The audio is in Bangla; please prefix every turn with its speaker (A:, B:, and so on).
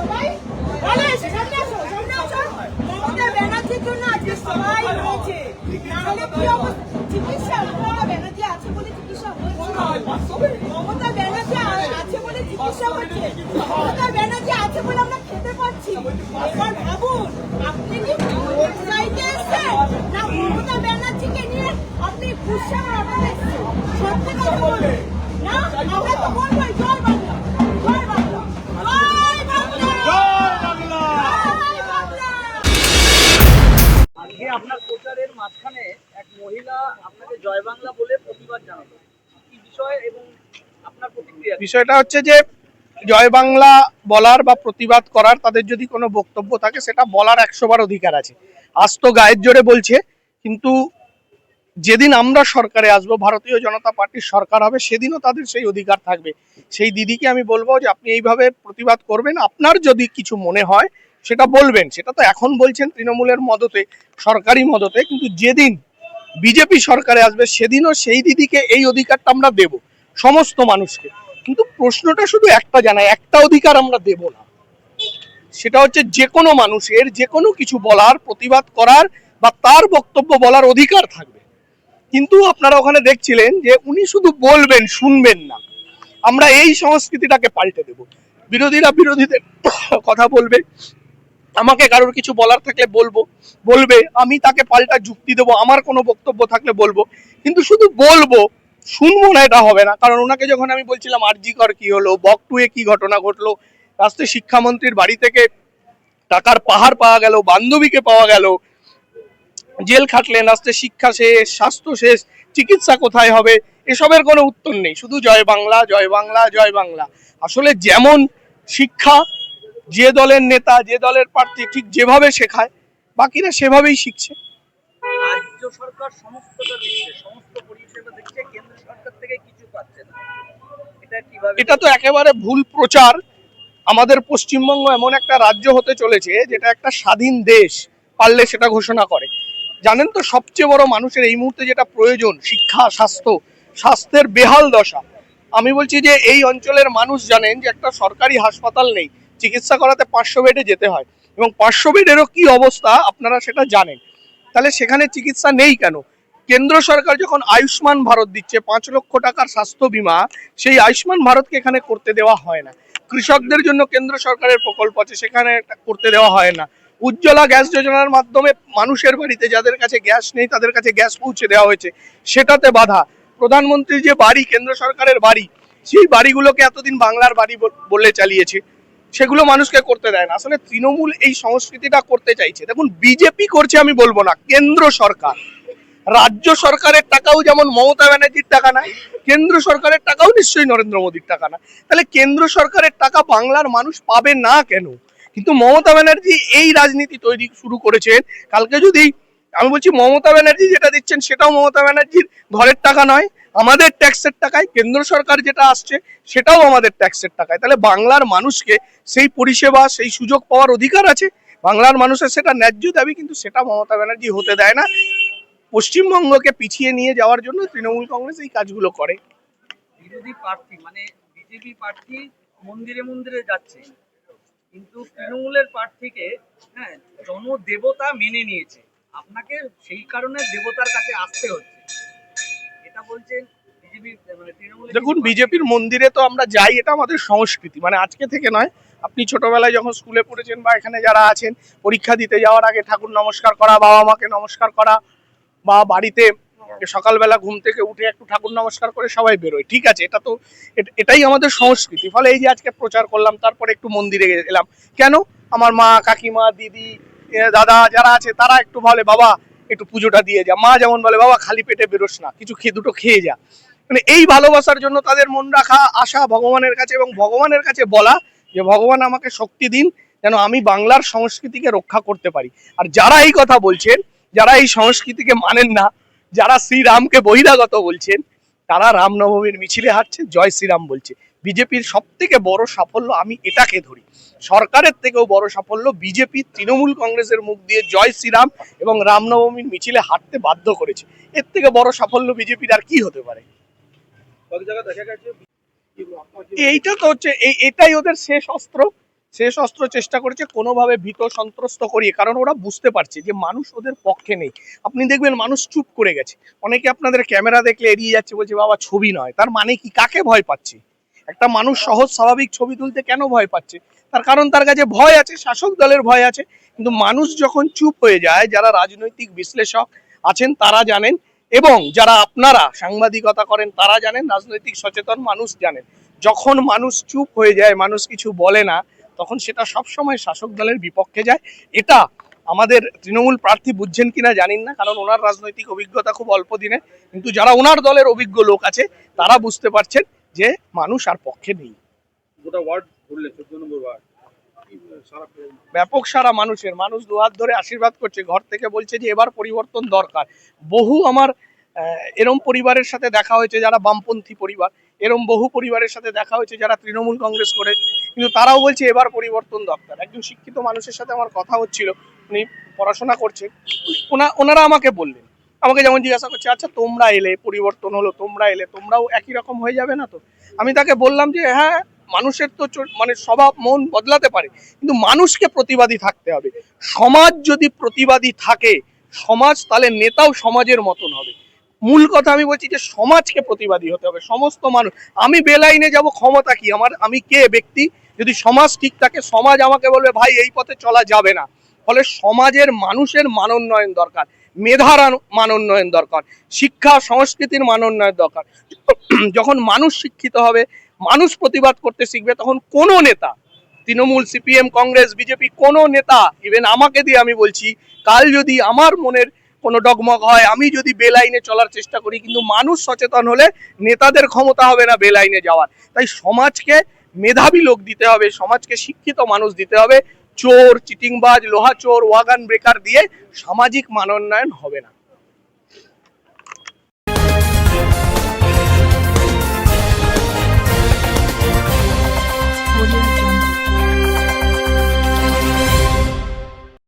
A: সবাই বলে সামনে আসো মমতা ব্যানার্জির জন্য আজকে সবাই হয়েছে। নাহলে কি অবস্থা? চিকিৎসা মমতা ব্যানার্জি আছে বলে চিকিৎসা হচ্ছে। মমতা ব্যানার্জি আছে বলে চিকিৎসা হচ্ছে। মমতা ব্যানার্জি আছে বলে আমরা খেতে পাচ্ছি। এবার ভাবুন, আপনি কি ভোট চাইতে এসেছেন না মমতা ব্যানার্জিকে নিয়ে আপনি গুসার অর্ডার এসেছেন? সত্যি কথা বলুন না, আমরা তো বলবোই জয় বাংলা, জয় বাংলা, জয় বাংলা, জয় বাংলা, জয় বাংলা।
B: আজকে আপনার প্রচারের মাঝখানে এক মহিলা আপনাকে জয় বাংলা বলে প্রতিবাদ জানালো, কি বিষয় এবং আপনার প্রতিক্রিয়া?
C: বিষয়টা হচ্ছে যে জয় বাংলা বলার বা প্রতিবাদ করার তাদের যদি কোনো বক্তব্য থাকে সেটা বলার 100 বার অধিকার আছে। আজ তো গায়ের জোরে বলছে, কিন্তু যেদিন আমরা সরকারে আসবো, ভারতীয় জনতা পার্টির সরকার হবে, সেদিনও তাদের সেই অধিকার থাকবে। সেই দিদিকে আমি বলবো যে আপনি এইভাবে প্রতিবাদ করবেন, আপনার যদি কিছু মনে হয় সেটা বলবেন। সেটা তো এখন বলছেন তৃণমূলের মদতে, সরকারি মদতে, কিন্তু যেদিন বিজেপি সরকারে আসবে সেদিনও সেই দিদিকে এই অধিকারটা আমরা দেব, সমস্ত মানুষকে। কিন্তু প্রশ্নটা শুধু একটা জানাই, একটা অধিকার আমরা দেব না, সেটা হচ্ছে যে কোনো মানুষের যে কোনো কিছু বলার, প্রতিবাদ করার বা তার বক্তব্য বলার অধিকার থাকবে। কিন্তু আপনারা ওখানে দেখছিলেন যে উনি শুধু বলবেন, শুনবেন না। আমরা এই সংস্কৃতিটাকে পাল্টে দেব। বিরোধীরা বিরোধীদের কথা বলবে, আমাকে কারোর কিছু বলার থাকলে বলবে, আমি তাকে পাল্টা যুক্তি দেবো, আমার কোনো বক্তব্য থাকলে বলবো। কিন্তু শুধু বলবো, শুনবো না, এটা হবে না। কারণ ওনাকে যখন আমি বলছিলাম আরজি কর কি হলো, বকটুয়ে কি ঘটনা ঘটলো, রাষ্ট্রীয় শিক্ষামন্ত্রীর বাড়ি থেকে টাকার পাহাড় পাওয়া গেল, বান্ধবীকে পাওয়া গেল, জেল খাটলেন, রাষ্ট্রের শিক্ষা শেষ, স্বাস্থ্য শেষ, চিকিৎসা কোথায় হবে, এসবের কোনো উত্তর নেই। শুধু জয় বাংলা, জয় বাংলা, জয় বাংলা। আসলে যেমন শিক্ষা যে দলের নেতা, যে দলের প্রার্থী ঠিক যেভাবে শেখায়, বাকিরা সেভাবেই শিখছে।
B: রাজ্য সরকার সমস্তটা দিচ্ছে, সমস্ত পরিষেবা দিচ্ছে, কেন্দ্র সরকার থেকে কিছু পাচ্ছে না, এটা কিভাবে?
C: এটা তো একেবারে ভুল প্রচার। আমাদের পশ্চিমবঙ্গ এমন একটা রাজ্য হতে চলেছে যেটা একটা স্বাধীন দেশ, পারলে সেটা ঘোষণা করে। জানেন তো সবচেয়ে বড় মানুষের এই মুহূর্তে যেটা প্রয়োজন, শিক্ষা, স্বাস্থ্যের বেহাল দশা। আমি বলছি যে এই অঞ্চলের মানুষ জানেন যে একটা সরকারি হাসপাতাল নেই, চিকিৎসা করাতে 500 বেডে যেতে হয়, এবং 500 বেডেরও কি অবস্থা আপনারা সেটা জানেন। তাহলে সেখানে চিকিৎসা নেই কেন? কেন্দ্র সরকার যখন আয়ুষ্মান ভারত দিচ্ছে 5 লক্ষ টাকার স্বাস্থ্য বীমা, সেই আয়ুষ্মান ভারতকে এখানে করতে দেওয়া হয় না। কৃষকদের জন্য কেন্দ্র সরকারের প্রকল্প আছে, সেখানে করতে দেওয়া হয় না। উজ্জ্বলা গ্যাস যোজনার মাধ্যমে মানুষের বাড়িতে যাদের কাছে গ্যাস নেই তাদের কাছে গ্যাস পৌঁছে দেওয়া হয়েছে, সেটাতে বাধা। প্রধানমন্ত্রীর যে বাড়ি, কেন্দ্র সরকারের বাড়ি, সেই বাড়িগুলোকে এতদিন বাংলার বাড়ি বলে চালিয়েছে, সেগুলো মানুষকে করতে দেয় না। আসলে তৃণমূল এই সংস্কৃতিটা করতে চাইছে। দেখুন, বিজেপি করছে আমি বলবো না, কেন্দ্র সরকার, রাজ্য সরকারের টাকাও যেমন মমতা ব্যানার্জির টাকা না, কেন্দ্র সরকারের টাকাও নিশ্চয়ই নরেন্দ্র মোদীর টাকা না। তাহলে কেন্দ্র সরকারের টাকা বাংলার মানুষ পাবে না কেন? কিন্তু মমতা ব্যানার্জি এই রাজনীতি তৈরি শুরু করেছেন। কালকে যদি আমি বলছি মমতা ব্যানার্জি যেটা দিচ্ছেন সেটাও মমতা ব্যানার্জির ঘরের টাকা নয়, আমাদের ট্যাক্সের টাকায়। কেন্দ্র সরকার যেটা আসছে সেটাও আমাদের ট্যাক্সের টাকায়। তাহলে বাংলার মানুষকে সেই পরিষেবা, সেই সুযোগ পাওয়ার অধিকার আছে। বাংলার মানুষের সেটা ন্যায্য দাবি, কিন্তু সেটা মমতা ব্যানার্জি হতে দেয় না। পশ্চিমবঙ্গকে পিছিয়ে নিয়ে যাওয়ার জন্য তৃণমূল কংগ্রেস এই কাজগুলো করে।
B: বিরোধী প্রার্থী মানে বিজেপি প্রার্থী মন্দিরে মন্দিরে যাচ্ছে, কিন্তু তৃণমূলের প্রার্থীকে জনদেবতা মেনে নিয়েছে, আপনাকে সেই কারণে দেবতার কাছে আসতে হচ্ছে, এটা বলছেন বিজেপি মানে তৃণমূল।
C: দেখুন, বিজেপির মন্দিরে তো আমরা যাই, এটা আমাদের সংস্কৃতি, মানে আজকে থেকে নয়। আপনি ছোটবেলায় যখন স্কুলে পড়েছেন বা এখানে যারা আছেন, পরীক্ষা দিতে যাওয়ার আগে ঠাকুর নমস্কার করা, বাবা মাকে নমস্কার করা, বা বাড়িতে সকালবেলা ঘুম থেকে উঠে একটু ঠাকুর নমস্কার করে সবাই বেরোয়, ঠিক আছে, এটা তো এটাই আমাদের সংস্কৃতি। ফলে এই যে আজকে প্রচার করলাম, তারপরে একটু মন্দিরে এলাম, কেন? আমার মা, কাকিমা, দিদি, দাদা যারা আছে তারা একটু বলে বাবা একটু পুজোটা দিয়ে যা, মা যেমন বলে বাবা খালি পেটে বেরোস না, কিছু দুটো খেয়ে যা। মানে এই ভালোবাসার জন্য তাদের মন রাখা আশা ভগবানের কাছে, এবং ভগবানের কাছে বলা যে ভগবান আমাকে শক্তি দিন যেন আমি বাংলার সংস্কৃতিকে রক্ষা করতে পারি। আর যারা এই কথা বলছেন, যারা এই সংস্কৃতিকে মানেন না, যারা শ্রীরামকে বহিরাগত বলছেন, তারা রামনবমীর মিছিলে হাঁটছে, জয় শ্রীরাম বলছে। বিজেপির সব থেকে বড় সাফল্য আমি এটাকে ধরি, সরকারের থেকেও বড় সাফল্য বিজেপি তৃণমূল কংগ্রেসের মুখ দিয়ে জয় শ্রীরাম এবং রামনবমীর মিছিলে হাঁটতে বাধ্য করেছে। এর থেকে বড় সাফল্য বিজেপির আর কি হতে পারে? এইটা তো হচ্ছে এটাই ওদের শেষ অস্ত্র। শেষ অস্ত্র চেষ্টা করেছে কোনোভাবে ভীত সন্ত্রস্ত করিয়ে, কারণ ওরা বুঝতে পারছে যে মানুষ ওদের পক্ষে নেই। আপনি দেখবেন মানুষ চুপ করে গেছে, অনেকে আপনাদের ক্যামেরা দেখলে এড়িয়ে যাচ্ছে, বলছে বাবা ছবি নয়। তার মানে কি? কাকে ভয় পাচ্ছে? একটা মানুষ সহজ স্বাভাবিক ছবি তুলতে কেন ভয় পাচ্ছে? তার কারণ তার কাছে ভয় আছে, শাসক দলের ভয় আছে। কিন্তু মানুষ যখন চুপ হয়ে যায়, যারা রাজনৈতিক বিশ্লেষক আছেন তারা জানেন, এবং যারা আপনারা সাংবাদিকতা করেন তারা জানেন, রাজনৈতিক সচেতন মানুষ জানেন, যখন মানুষ চুপ হয়ে যায়, মানুষ কিছু বলে না, তখন সেটা সবসময় শাসক দলের বিপক্ষে যায়। এটা আমাদের তৃণমূল প্রার্থী বুঝছেন কিনা জানিন না, কারণ ওনার রাজনৈতিক অভিজ্ঞতা খুব অল্প দিনে, কিন্তু যারা ওনার দলের অভিজ্ঞ লোক আছে তারা বুঝতে পারছেন যে মানুষ আর পক্ষে নেই।
D: গোটা ওয়ার্ড ঘুরলে 14 নম্বর ওয়ার্ড
C: ব্যাপক সারা মানুষের, মানুষ দুহাত ধরে আশীর্বাদ করছে, ঘর থেকে বলছে যে এবার পরিবর্তন দরকার। বহু আমার এরম পরিবারের সাথে দেখা হয়েছে যারা বামপন্থী পরিবার, এরম বহু পরিবারের সাথে দেখা হয়েছে যারা তৃণমূল কংগ্রেস করে, কিন্তু তারাও বলছে এবার পরিবর্তন দরকার। একজন শিক্ষিত মানুষের সাথে আমার কথা হচ্ছিল, উনি পড়াশোনা করছেন, ওনারা আমাকে বললেন, আমাকে যেমন জিজ্ঞাসা করছে, আচ্ছা তোমরা এলে, পরিবর্তন হলো, তোমরা এলে, তোমরাও একই রকম হয়ে যাবে না তো? আমি তাকে বললাম যে হ্যাঁ, মানুষের তো মানে স্বভাব মন বদলাতে পারে, কিন্তু মানুষকে প্রতিবাদী থাকতে হবে। সমাজ যদি প্রতিবাদী থাকে, সমাজ, তাহলে নেতাও সমাজের মতন হবে। মূল কথা আমি বলছি যে সমাজকে প্রতিবাদী হতে হবে, সমস্ত মানুষ। আমি বেলাইনে যাব, ক্ষমতা কি আমার? আমি কে ব্যক্তি? যদি সমাজ ঠিক থাকে, সমাজ আমাকে বলবে ভাই এই পথে চলা যাবে না। ফলে সমাজের মানুষের মানোন্নয়ন দরকার, মেধার মানোন্নয়ন দরকার, শিক্ষা সংস্কৃতির মানোন্নয়ন দরকার। যখন মানুষ শিক্ষিত হবে, মানুষ প্রতিবাদ করতে শিখবে, তখন কোনো নেতা, তৃণমূল, সিপিএম, কংগ্রেস, বিজেপি, কোনো নেতা, ইভেন আমাকে দিয়ে আমি বলছি, কাল যদি আমার মনের কোনো ডগমগ হয়, আমি যদি বেলাইনে চলার চেষ্টা করি, কিন্তু মানুষ সচেতন হলে নেতাদের ক্ষমতা হবে না বেলাইনে যাওয়ার। তাই সমাজকে মেধাবী লোক দিতে হবে, সমাজকে শিক্ষিত মানুষ দিতে হবে। চোর, চিটিংবাজ, লোহা চোর, ওয়াগান ব্রেকার দিয়ে সামাজিক মানোন্নয়ন হবে না।